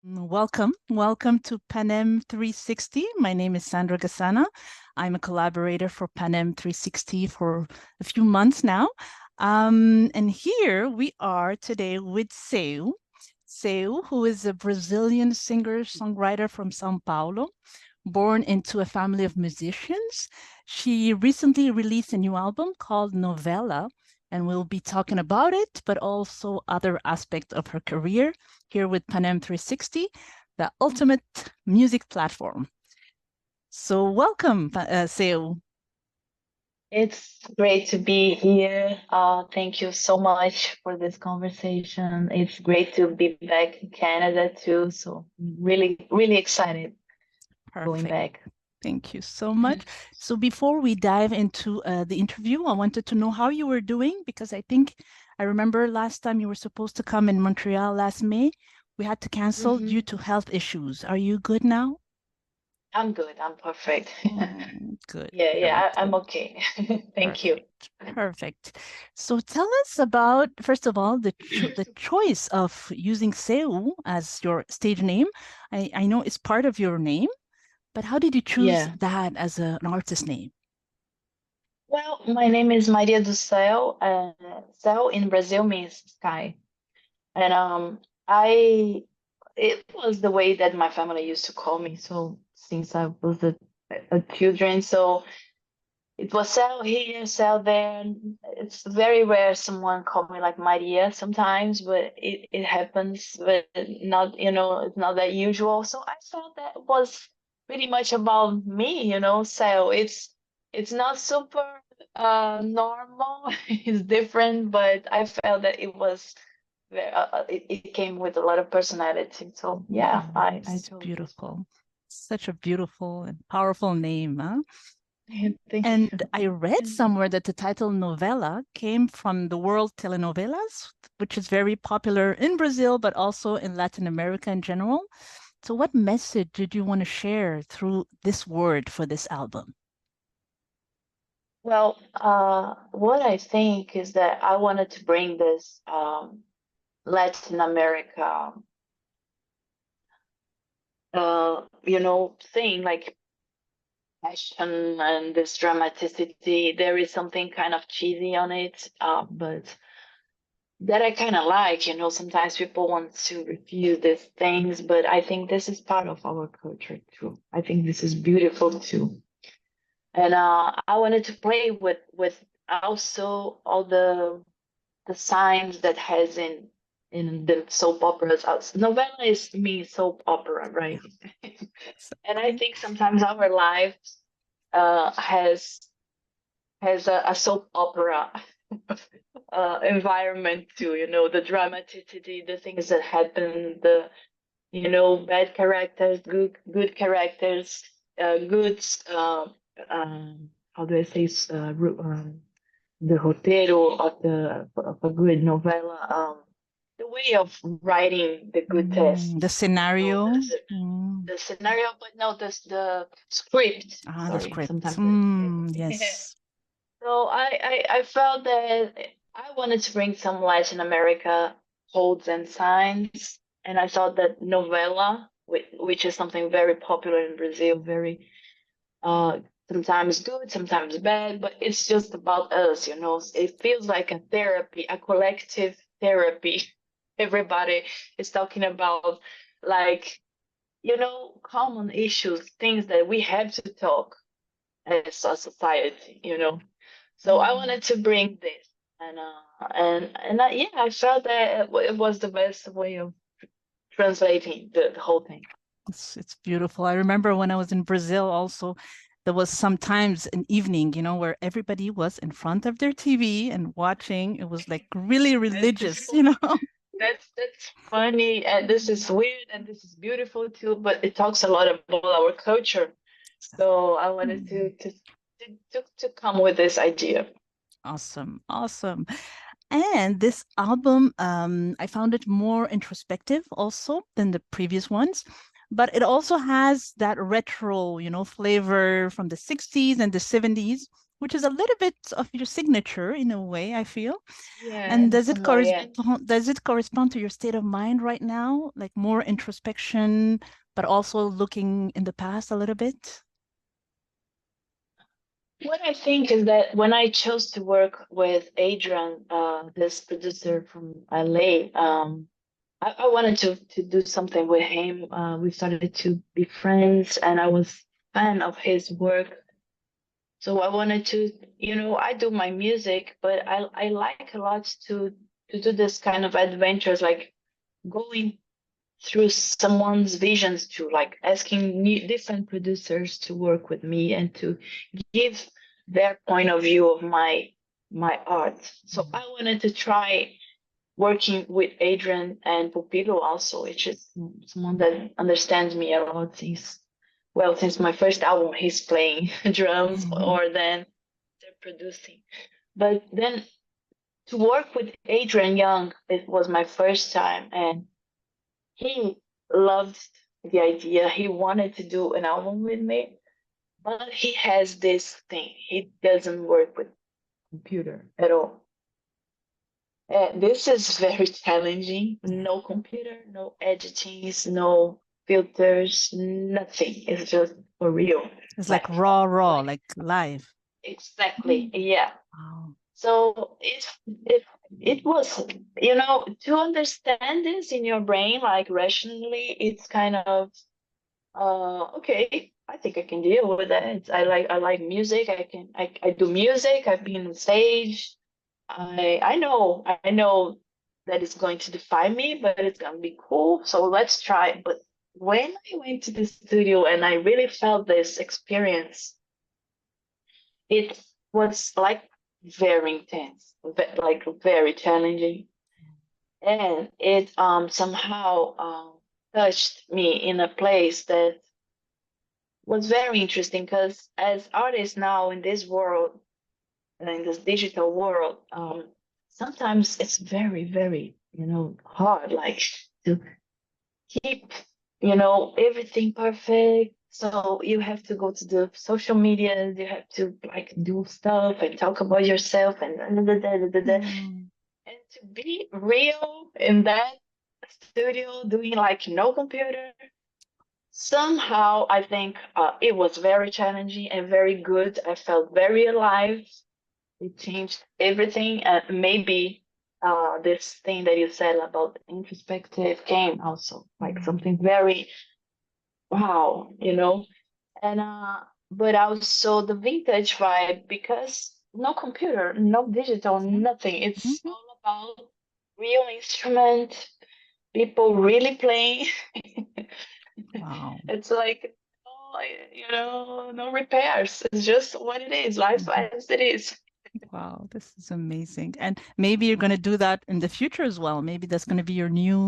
Welcome to Panem 360. My name is Sandra Gasana. I'm a collaborator for Panem 360 for a few months now. And here we are today with Seu, who is a Brazilian singer-songwriter from São Paulo, born into a family of musicians. She recently released a new album called Novela, and we'll be talking about it, but also other aspects of her career here with Panem 360, the ultimate music platform. So welcome, Seu. It's great to be here. Thank you so much for this conversation. It's great to be back in Canada too. So really, really excited going Perfect. back. Thank you so much. So before we dive into the interview, I wanted to know how you were doing, because I remember last time you were supposed to come in Montreal last May. We had to cancel due to health issues. Are you good now? I'm good. I'm perfect. Good. I'm okay. Thank you. Perfect. So tell us about, first of all, the choice of using Seu as your stage name. I know it's part of your name, but how did you choose that as an artist name? Well, my name is Maria do Céu. Céu in Brazil means sky. And it was the way that my family used to call me. So since I was a children, so it was Céu here, Céu there. And it's very rare someone call me like Maria sometimes, but it happens, but not, it's not that usual. So I felt that was pretty much about me, Céu. It's not super normal. It's different, but I felt that it was it came with a lot of personality. So yeah, I chose beautiful. Such a beautiful and powerful name, huh? And I read somewhere that the title Novela came from the world telenovelas, which is very popular in Brazil, but also in Latin America in general. So what message did you want to share through this word for this album? Well, what I think is that I wanted to bring this Latin America, thing, like passion and this dramaticity. There is something kind of cheesy on it, but that I kind of like. Sometimes people want to refuse these things, but I think this is part of our culture too. I think this is beautiful too. And I wanted to play with also all the signs that has in the soap operas. Novella is means soap opera, right? And I think sometimes our lives has a soap opera environment too. The dramaticity, the things that happen, the bad characters, good characters, good how do I say the roteiro of a good novella, the way of writing the good text, the scenario, the scenario, but no, the script. the script. Yes. So I felt that I wanted to bring some Latin America codes and signs, and I thought that novela, which is something very popular in Brazil, very sometimes good, sometimes bad, but it's just about us, It feels like a therapy, a collective therapy. Everybody is talking about, like, common issues, things that we have to talk as a society, So I wanted to bring this, and I felt that it was the best way of translating the whole thing. It's beautiful. I remember when I was in Brazil also, there was sometimes an evening, where everybody was in front of their TV and watching. It was like really religious, That's funny, and this is weird, and this is beautiful too. But it talks a lot about our culture, so I wanted to come with this idea. Awesome. And this album, I found it more introspective also than the previous ones, but it also has that retro, flavor from the 60s and the 70s. which is a little bit of your signature in a way, I feel. Yeah, And somewhat, yeah. does it correspond to your state of mind right now? Like more introspection, but also looking in the past a little bit? What I think is that when I chose to work with Adrian, this producer from LA, I wanted to do something with him. We started to be friends, and I was fan of his work. So I wanted to, I do my music, but I like a lot to do this kind of adventures, like going through someone's visions, to like asking different producers to work with me and to give their point of view of my art. So I wanted to try working with Adrian and Pupilo also, which is someone that understands me a lot since my first album, he's playing drums Mhm. or then they're producing. But then to work with Adrian Young, it was my first time, and he loved the idea. He wanted to do an album with me, but he has this thing. He doesn't work with computer at all. This is very challenging. No computer, no editings, no filters, nothing. It's just for real. It's like Like, raw, like like live. exactly. Yeah. Wow. So it was, to understand this in your brain, like rationally, it's kind of okay, I think I can deal with that. I like music. I do music. I've been on stage. I know that it's going to define me, but it's gonna be cool. So let's try. But when I went to the studio and I really felt this experience, it was like very intense, like very challenging, and it somehow touched me in a place that was very interesting, because as artists now in this world, in this digital world, sometimes it's very, very, hard, like to keep, everything perfect. So you have to go to the social media, you have to like do stuff and talk about yourself Mm. and to be real in that studio doing like no computer. Somehow, I think it was very challenging and very good. I felt very alive. It changed everything. Maybe this thing that you said about introspective came also like something very wow, And but also the vintage vibe, because no computer, no digital, nothing. It's Mhm. all about real instrument, people really playing. Wow. It's like, no repairs. It's just what it is, life Mhm. as it is. Wow, this is amazing. And maybe you're going to do that in the future as well. Maybe that's going to be your new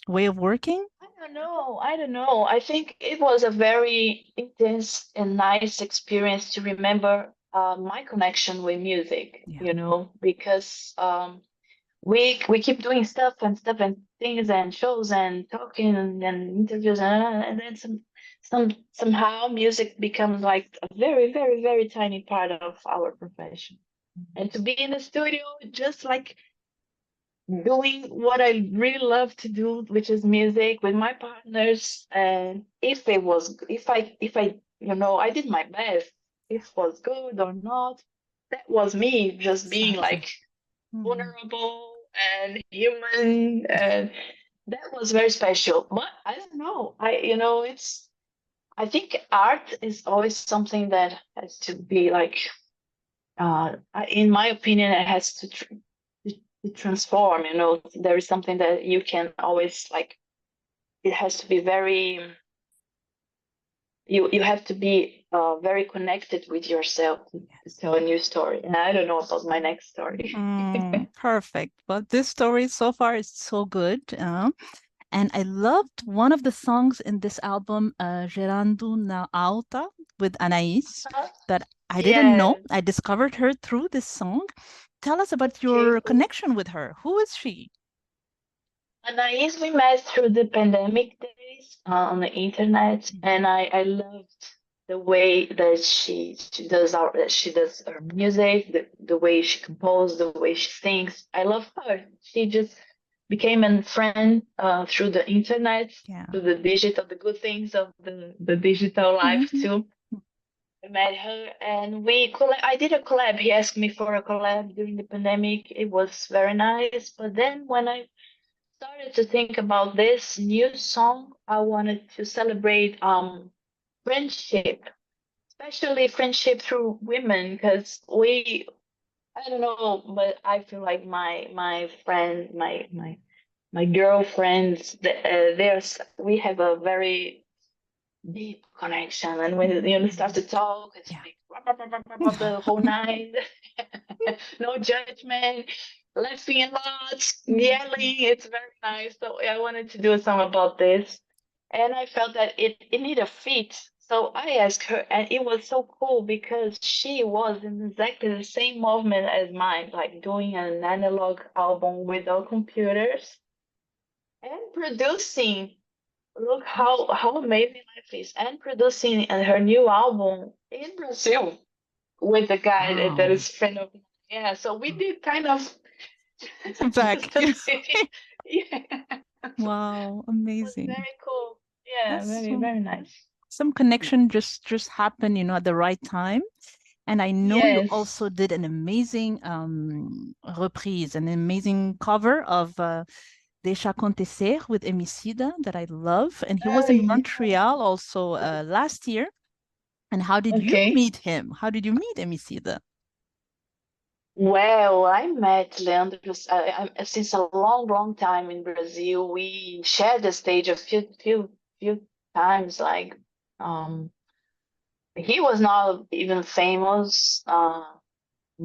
way of working. I don't know. I don't know. I think it was a very intense and nice experience to remember my connection with music, Yeah. because we keep doing stuff and things and shows and talking and interviews, and then somehow music becomes like a very, very, very tiny part of our profession. And to be in the studio, just like doing what I really love to do, which is music with my partners. And if I, I did my best. If it was good or not, that was me just being Exactly. like Mhm. vulnerable and human, and that was very special. But I don't know. I think art is always something that has to be like, in my opinion, it has to transform. There is something that you can always like. It has to be very. You have to be very connected with yourself to tell a new story. And I don't know about my next story. Perfect. Well, this story so far is so good. And I loved one of the songs in this album, Gerando na Alta with Anaïs, that I didn't know. Yeah. I discovered her through this song. Tell us about Okay. your Cool. connection with her. Who is she? Anais, we met through the pandemic days on the internet, and I loved the way that she does her music, the way she composes, the way she sings. I love her. She just became a friend through the internet, Yeah. through the good things of the digital life Mhm. too. I met her and I did a collab. He asked me for a collab during the pandemic. It was very nice. But then when I started to think about this new song, I wanted to celebrate friendship, especially friendship through women, because I don't know, but I feel like my friend, my girlfriends, we have a very deep connection, and when start to talk, it's Yeah. like the whole night, no judgment, laughing a lot, yelling. It's very nice. So I wanted to do a song about this, and I felt that it needed a fit. So I asked her, and it was so cool because she was in exactly the same movement as mine, like doing an analog album without computers and producing. Look how amazing life is, and producing her new album in Brazil with the guy that Wow. is friend of mine. Yeah, so we did kind of Back. just a city. Yeah, it Wow, was amazing. very cool. Yeah, That's very so, very nice. some connection just happened, at the right time. And I know you Yes. also did an amazing reprise, an amazing cover of Deixa Acontecer with Emicida that I love. And he was in Yeah. Montreal also last year. And how did you Okay. meet him? How did you meet Emicida? Well, I met Leandro since a long, long time in Brazil. We shared the stage a few times. Like, he was not even famous,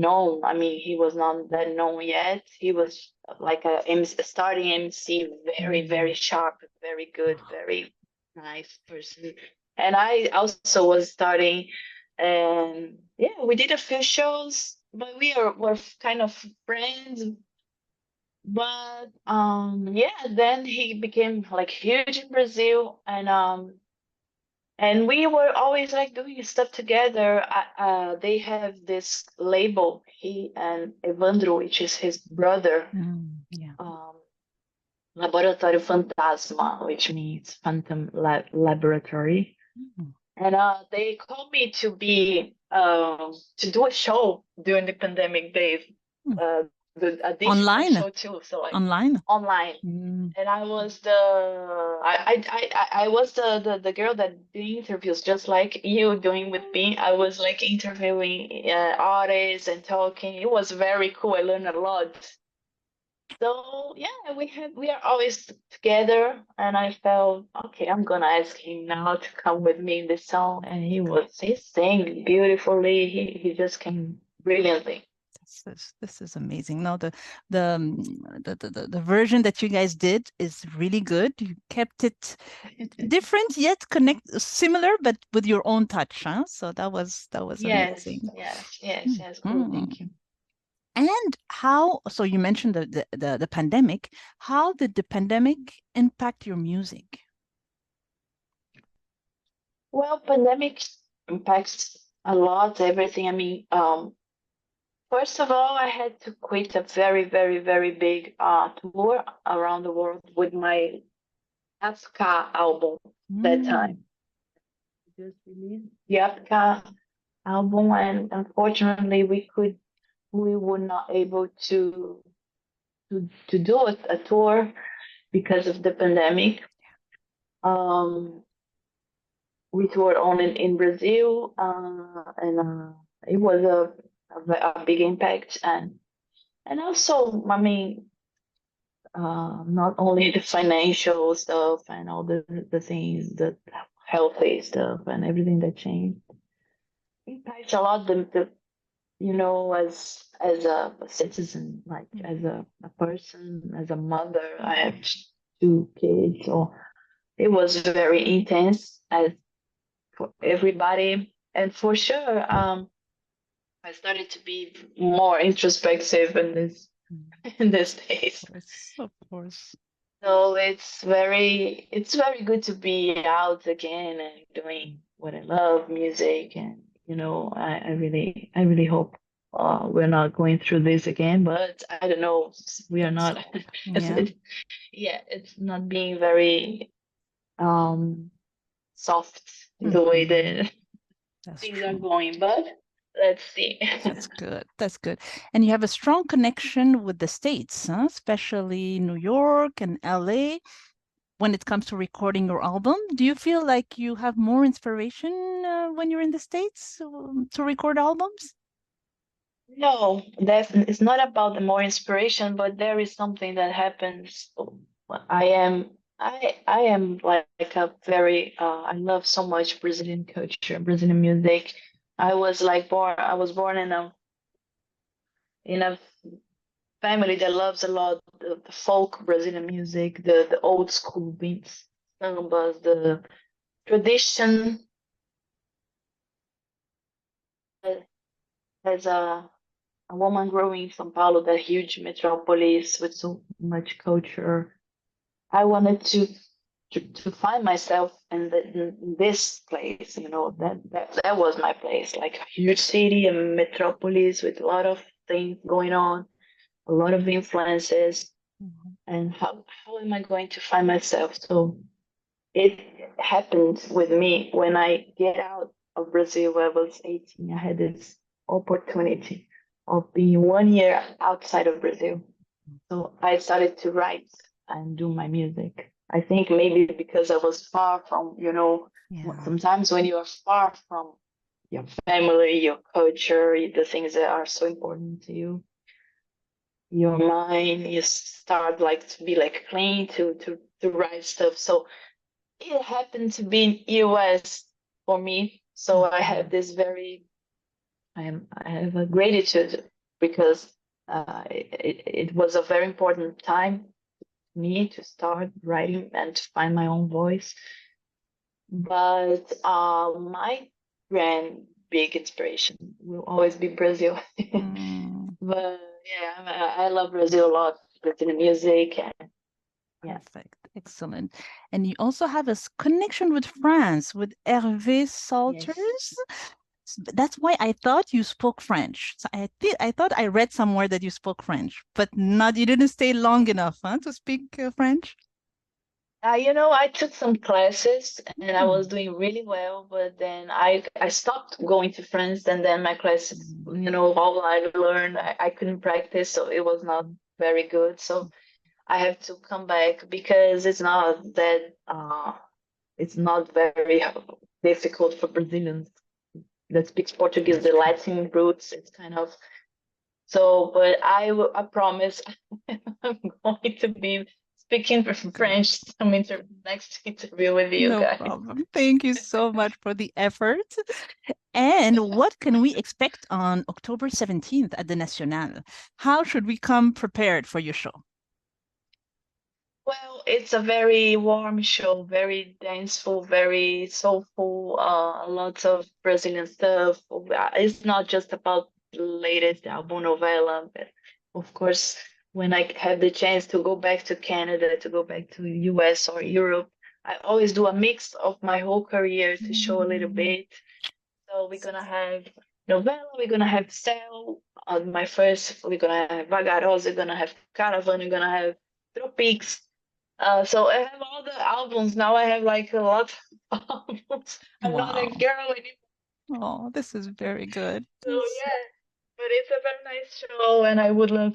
known. I mean, he was not that known yet. He was like a starting MC, very, very Mm. sharp, very good, very nice person. And I also was starting, and yeah, we did a few shows, but were kind of friends. But yeah, then he became like huge in Brazil, and we were always like doing stuff together. They have this label, he and Evandro, which is his brother, Yeah. um, Laboratório Fantasma, which means Phantom Laboratory. Mm. And they called me to do a show during the pandemic days, Mm. uh, a digital Online? show too, so like Online? online. Mm. And I was I was the girl that did interviews, just like you doing with me. I was like interviewing artists and talking. It was very cool. I learned a lot. So yeah, we are always together, and I felt okay. I'm gonna ask him now to come with me in this song, and he sang beautifully. He just came brilliantly. This is amazing. No, the version that you guys did is really good. You kept it different yet similar, but with your own touch, huh? So that was Yes, amazing. yes, yes, yes. Cool. Mhm. Thank you. And so you mentioned the pandemic. How did the pandemic impact your music? Well, pandemic impacts a lot everything. I mean, first of all, I had to quit a very, very, very big tour around the world with my Africa album that Mm. time. Just released the Africa album, and unfortunately, we were not able to do a tour because of the pandemic. Um, we toured only in Brazil, and it was a big impact, and also, I mean, not only the financial stuff and all the things, the healthy stuff and everything that changed impacts a lot the as a citizen, like Mm. as a person, as a mother. I have two kids, so it was very intense as for everybody, and for sure, I started to be more introspective in this Mm. in this days. Of course, of course. So it's very good to be out again and doing what I love, music, and I really hope we're not going through this again. But I don't know, we are not. Yeah, It's not being very soft in the way that that's things are true. going. But let's see. That's good. That's good. And you have a strong connection with the States, huh? Especially New York and LA when it comes to recording your album. Do you feel like you have more inspiration when you're in the States to record albums? No, it's not about the more inspiration, but there is something that happens. I am like a very I love so much Brazilian culture, Brazilian music. I was born in a family that loves a lot the folk Brazilian music, the old school beats, sambas, the tradition. As a woman growing in São Paulo, that huge metropolis with so much culture, I wanted to find myself in this place. That was my place, like a huge city, a metropolis with a lot of things going on, a lot of influences. Mhm. And how am I going to find myself? So it happened with me when I get out of Brazil. When I was 18. I had this opportunity of being 1 year outside of Brazil. So I started to write and do my music. I think maybe because I was far from, Yeah. sometimes when you are far from your family, your culture, the things that are so important to you, your mind, you start like to be like clean to write stuff. So it happened to be in US for me. So I have Mhm. this I have a gratitude because it was a very important time for me to start writing and to find my own voice. But my grand big inspiration will always be Brazil. Mm, But yeah, I love Brazil a lot. Brazilian music and yeah. perfect. Excellent. And you also have a connection with France, with Hervé Yes. Salters. That's why I thought you spoke French. So I thought I read somewhere that you spoke French, but not you didn't stay long enough, huh, to speak French. I took some classes and I was Mm. doing really well, but then I stopped going to France, and then my classes, Mm. all I learned, I couldn't practice, so it was not very good. So I have to come back because it's not very difficult for Brazilians that speaks Portuguese, That's the true. Latin roots. It's kind of so, but I promise I'm going to be speaking Good. French some next interview with you No guys. problem. Thank you so much for the effort. And what can we expect on October 17th at the National? How should we come prepared for your show? Well, it's a very warm show, very danceful, very soulful, lots of Brazilian stuff. It's not just about the latest album Novela, but of course, when I have the chance to go back to Canada, to go back to US or Europe, I always do a mix of my whole career to show a little Mm. bit. So we're gonna have Novela, we're gonna have Cell, my first, we're gonna have Vagarosa, we're gonna have Caravan, we're gonna have Tropics. So I have all the albums now. I have like a lot of albums. I'm not a Wow. girl anymore. Oh, this is very good. So yeah, but it's a very nice show, and I would love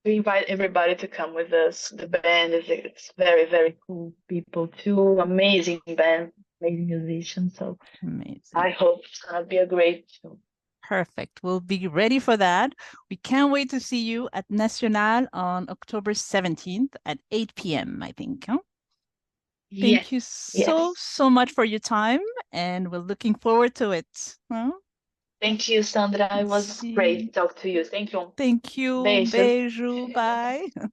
to invite everybody to come with us. The band it's very very cool people too. Amazing band, amazing musicians. So Amazing. I hope it's gonna be a great show. Perfect. We'll be ready for that. We can't wait to see you at National on October 17th at 8 p.m., I think. Huh? Yes, Thank you so, yes. so much for your time, and we're looking forward to it. Huh? Thank you, Sandra. It was See. great to talk to you. Thank you. Thank you. Beijos. Beijo. Bye.